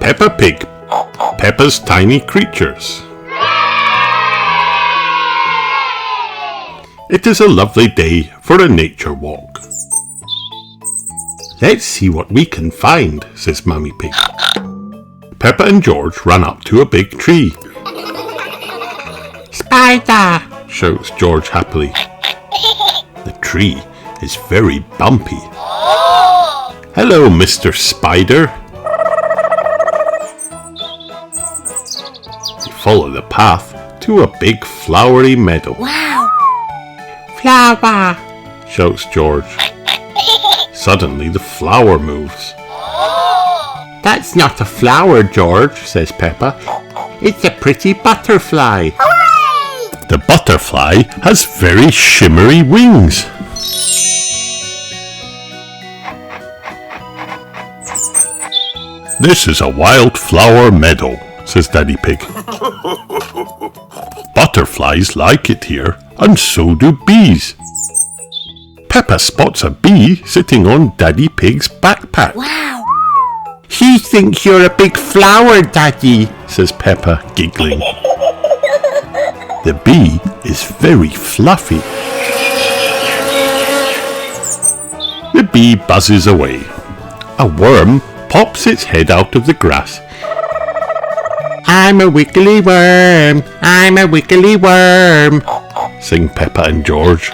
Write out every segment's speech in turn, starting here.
Peppa Pig Peppa's Tiny Creatures. It is a lovely day for a nature walk. Let's see what we can find, says Mummy Pig. Peppa and George run up to a big tree. Spider! Shouts George happily. The tree is very bumpy. Hello, Mr. Spider. They follow the path to a big flowery meadow. Wow! Flower! Shouts George. Suddenly the flower moves. That's not a flower, George, says Peppa. It's a pretty butterfly. Hooray! The butterfly has very shimmery wings. This is a wildflower meadow, says Daddy Pig. Butterflies like it here, and so do bees. Peppa spots a bee sitting on Daddy Pig's backpack. Wow! He thinks you're a big flower, Daddy, says Peppa, giggling. The bee is very fluffy. The bee buzzes away. A worm pops its head out of the grass. I'm a wiggly worm, I'm a wiggly worm, Sing Peppa and George,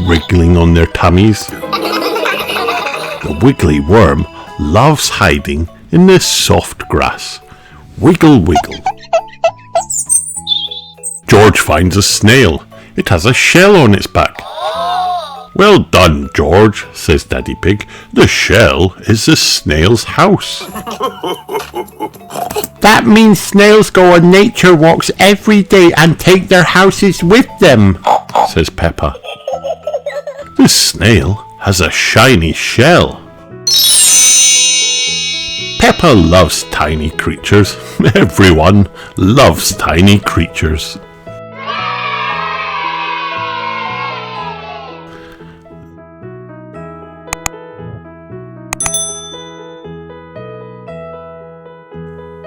wriggling on their tummies. The wiggly worm loves hiding in the soft grass. Wiggle, wiggle. George finds a snail. It has a shell on its back. Well done, George, says Daddy Pig. The shell is the snail's house. That means snails go on nature walks every day and take their houses with them, says Peppa. The snail has a shiny shell. Peppa loves tiny creatures. Everyone loves tiny creatures.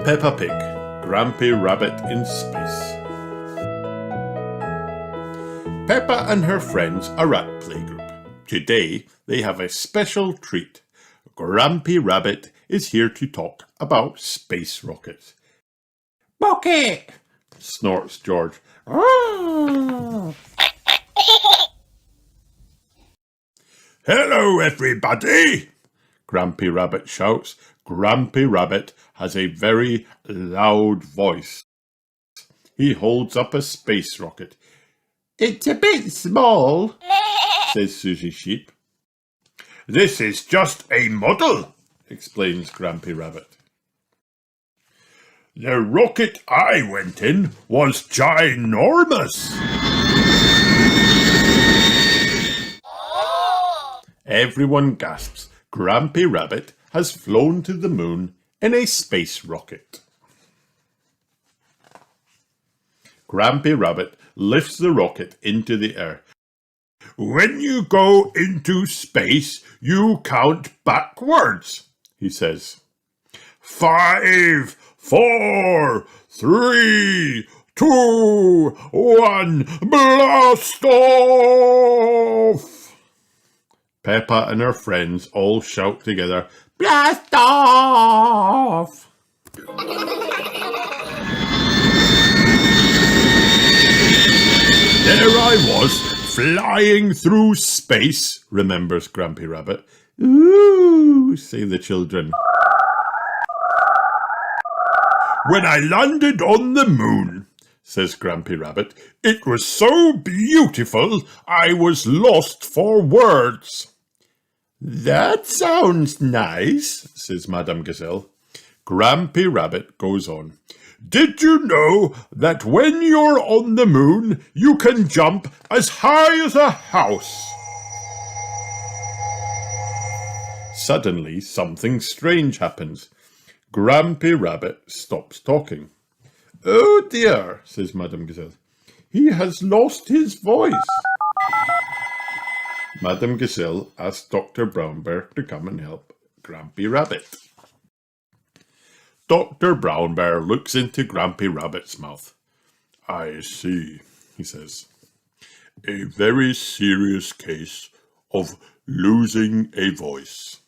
Peppa Pig, Grumpy Rabbit in Space. Peppa and her friends are at playgroup. Today they have a special treat. Grumpy Rabbit is here to talk about space rockets. Rocket! Snorts George. Hello, everybody! Grumpy Rabbit shouts. Grumpy Rabbit has a very loud voice. He holds up a space rocket. It's a bit small, says Susie Sheep. This is just a model, explains Grumpy Rabbit. The rocket I went in was ginormous. Everyone gasps. Grumpy Rabbit has flown to the moon in a space rocket. Grumpy Rabbit lifts the rocket into the air. When you go into space, you count backwards, he says. 5, 4, 3, 2, 1, blast off! Peppa and her friends all shout together, Blast off! There I was, flying through space, remembers Grumpy Rabbit. Ooh, say the children. When I landed on the moon, says Grumpy Rabbit, it was so beautiful I was lost for words. That sounds nice, says Madame Gazelle. Grumpy Rabbit goes on. Did you know that when you're on the moon, you can jump as high as a house? Suddenly, something strange happens. Grumpy Rabbit stops talking. Oh dear, says Madame Gazelle. He has lost his voice. Madame Gazelle asked Dr. Brown Bear to come and help Grumpy Rabbit. Dr. Brown Bear looks into Grampy Rabbit's mouth. I see, he says. A very serious case of losing a voice.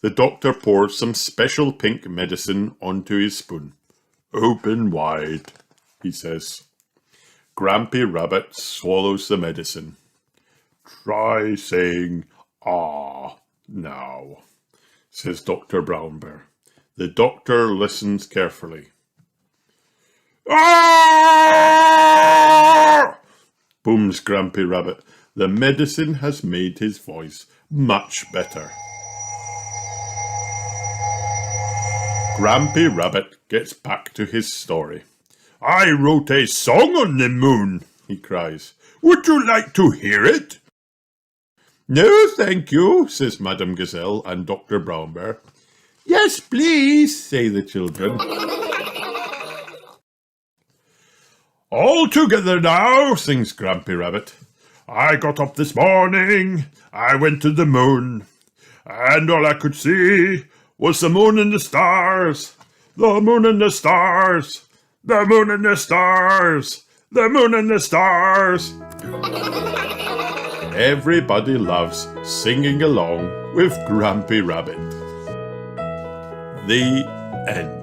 The doctor pours some special pink medicine onto his spoon. Open wide, he says. Grampy Rabbit swallows the medicine. Try saying, ah, now, says Dr. Brown Bear. The doctor listens carefully. Ah! Booms Grampy Rabbit. The medicine has made his voice much better. Grampy Rabbit gets back to his story. I wrote a song on the moon, he cries. Would you like to hear it? No, thank you, says Madame Gazelle and Dr. Brown Bear. Yes, please, say the children. All together now, sings Grampy Rabbit. I got up this morning, I went to the moon, and all I could see was the moon and the stars, the moon and the stars, the moon and the stars, the moon and the stars. Everybody loves singing along with Grampy Rabbit. The end.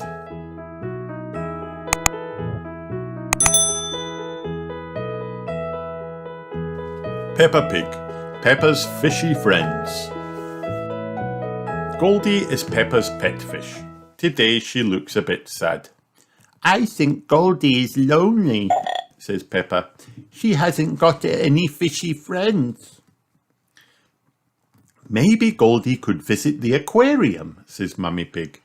Peppa Pig, Peppa's fishy friends. Goldie is Peppa's pet fish. Today she looks a bit sad. I think Goldie is lonely, says Peppa. She hasn't got any fishy friends. Maybe Goldie could visit the aquarium, says Mummy Pig.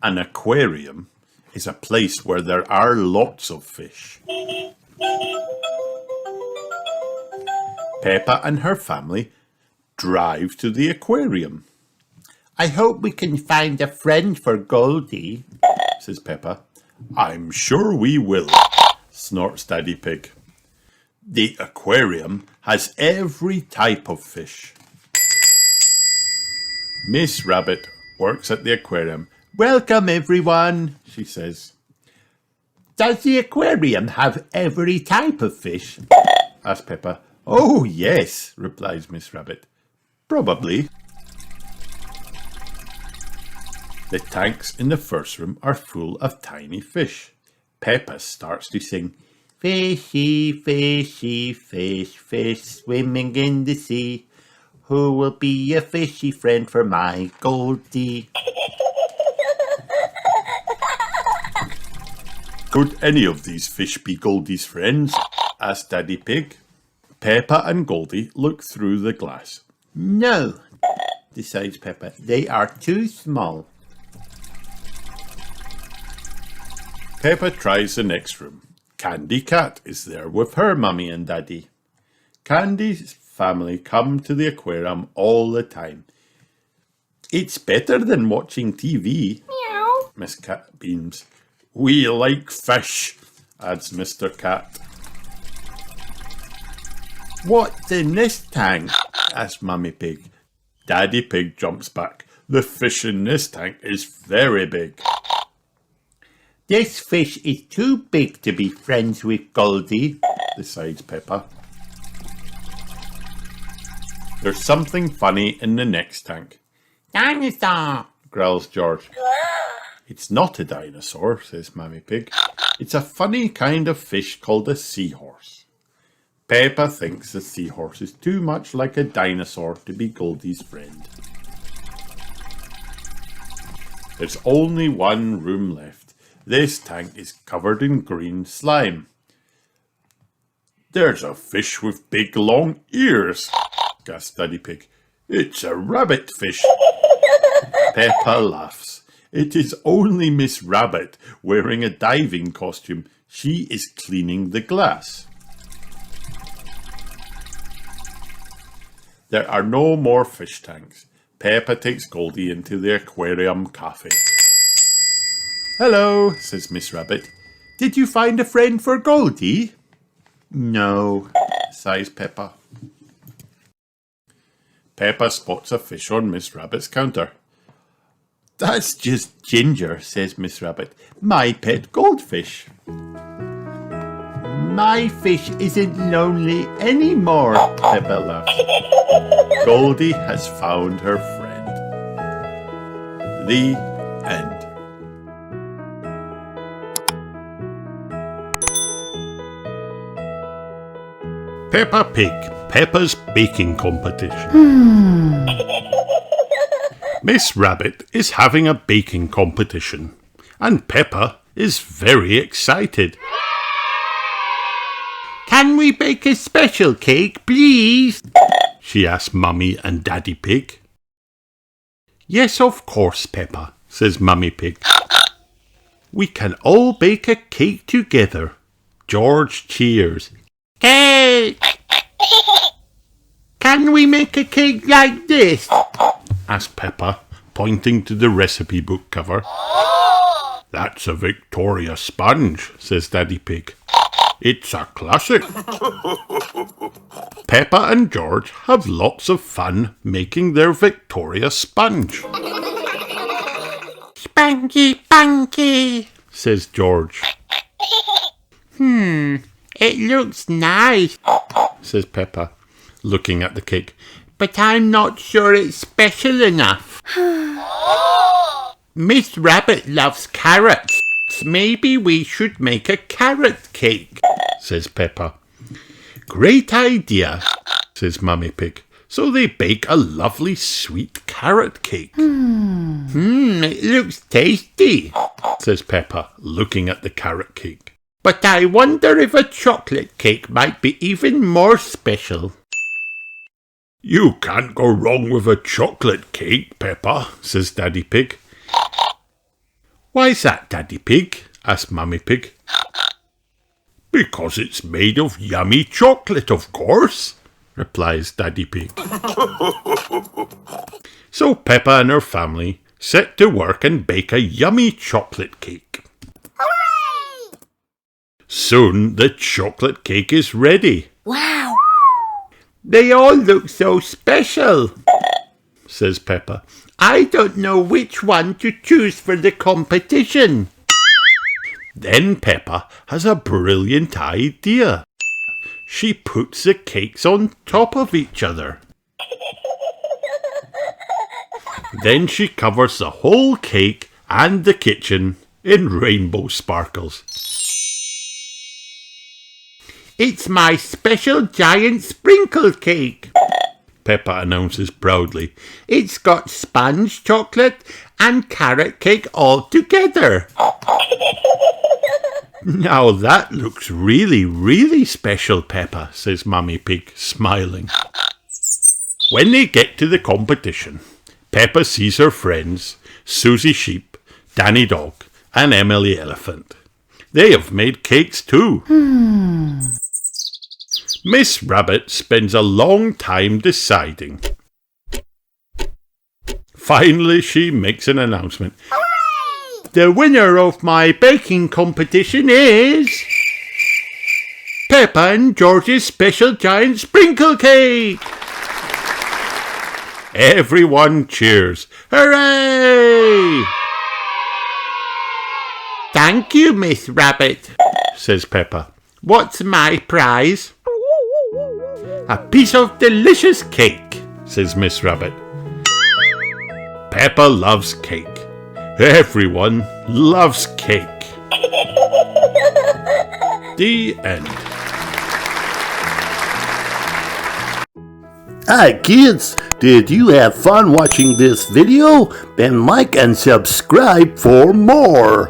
An aquarium is a place where there are lots of fish. Peppa and her family drive to the aquarium. I hope we can find a friend for Goldie, says Peppa. I'm sure we will, snorts Daddy Pig. The aquarium has every type of fish. Miss Rabbit works at the aquarium. Welcome everyone, she says. Does the aquarium have every type of fish? asks Peppa. Oh yes, replies Miss Rabbit. Probably. The tanks in the first room are full of tiny fish. Peppa starts to sing, Fishy, fishy, fish, fish swimming in the sea. Who will be a fishy friend for my Goldie? Could any of these fish be Goldie's friends? asked Daddy Pig. Peppa and Goldie look through the glass. No, decides Peppa. They are too small. Peppa tries the next room. Candy Cat is there with her mummy and daddy. Candy's family come to the aquarium all the time. It's better than watching TV, meow, Miss Cat beams. We like fish, adds Mr. Cat. What's in this tank? asks Mummy Pig. Daddy Pig jumps back. The fish in this tank is very big. This fish is too big to be friends with Goldie, decides Peppa. There's something funny in the next tank. Dinosaur, growls George. It's not a dinosaur, says Mummy Pig. It's a funny kind of fish called a seahorse. Peppa thinks the seahorse is too much like a dinosaur to be Goldie's friend. There's only one room left. This tank is covered in green slime. There's a fish with big long ears, gasped Daddy Pig. It's a rabbit fish. Peppa laughs. It is only Miss Rabbit wearing a diving costume. She is cleaning the glass. There are no more fish tanks. Peppa takes Goldie into the aquarium cafe. Hello, says Miss Rabbit. Did you find a friend for Goldie? No, sighs Peppa. Peppa spots a fish on Miss Rabbit's counter. That's just Ginger, says Miss Rabbit. My pet goldfish. My fish isn't lonely anymore, Peppa laughs. Goldie has found her friend. The end. Peppa Pig Peppa's baking competition. Miss Rabbit is having a baking competition, and Peppa is very excited. Can we bake a special cake, please? She asked Mummy and Daddy Pig. Yes, of course, Peppa, says Mummy Pig. We can all bake a cake together. George cheers. Cake! Can we make a cake like this? Asked Peppa, pointing to the recipe book cover. That's a Victoria sponge, says Daddy Pig. It's a classic. Peppa and George have lots of fun making their Victoria sponge. Spanky, spanky, says George. It looks nice, says Peppa, looking at the cake. But I'm not sure it's special enough. Miss Rabbit loves carrots. Maybe we should make a carrot cake, says Peppa. Great idea, says Mummy Pig. So they bake a lovely sweet carrot cake. It looks tasty, says Peppa, looking at the carrot cake. But I wonder if a chocolate cake might be even more special. You can't go wrong with a chocolate cake, Peppa, says Daddy Pig. Why's that, Daddy Pig? Asked Mummy Pig. Because it's made of yummy chocolate, of course, replies Daddy Pig. So Peppa and her family set to work and bake a yummy chocolate cake. Hooray! Soon the chocolate cake is ready. Wow! They all look so special, says Peppa. I don't know which one to choose for the competition. Then Peppa has a brilliant idea. She puts the cakes on top of each other. Then she covers the whole cake and the kitchen in rainbow sparkles. It's my special giant sprinkle cake, Peppa announces proudly. It's got sponge chocolate and carrot cake all together. Now that looks really, really special, Peppa, says Mummy Pig, smiling. When they get to the competition, Peppa sees her friends, Susie Sheep, Danny Dog, and Emily Elephant. They have made cakes too. Miss Rabbit spends a long time deciding. Finally, she makes an announcement. Hooray! The winner of my baking competition is Peppa and George's special giant sprinkle cake. Everyone cheers. Hooray! Thank you, Miss Rabbit, says Peppa. What's my prize? A piece of delicious cake, says Miss Rabbit. Peppa loves cake. Everyone loves cake. The end. Hi kids, did you have fun watching this video? Then like and subscribe for more.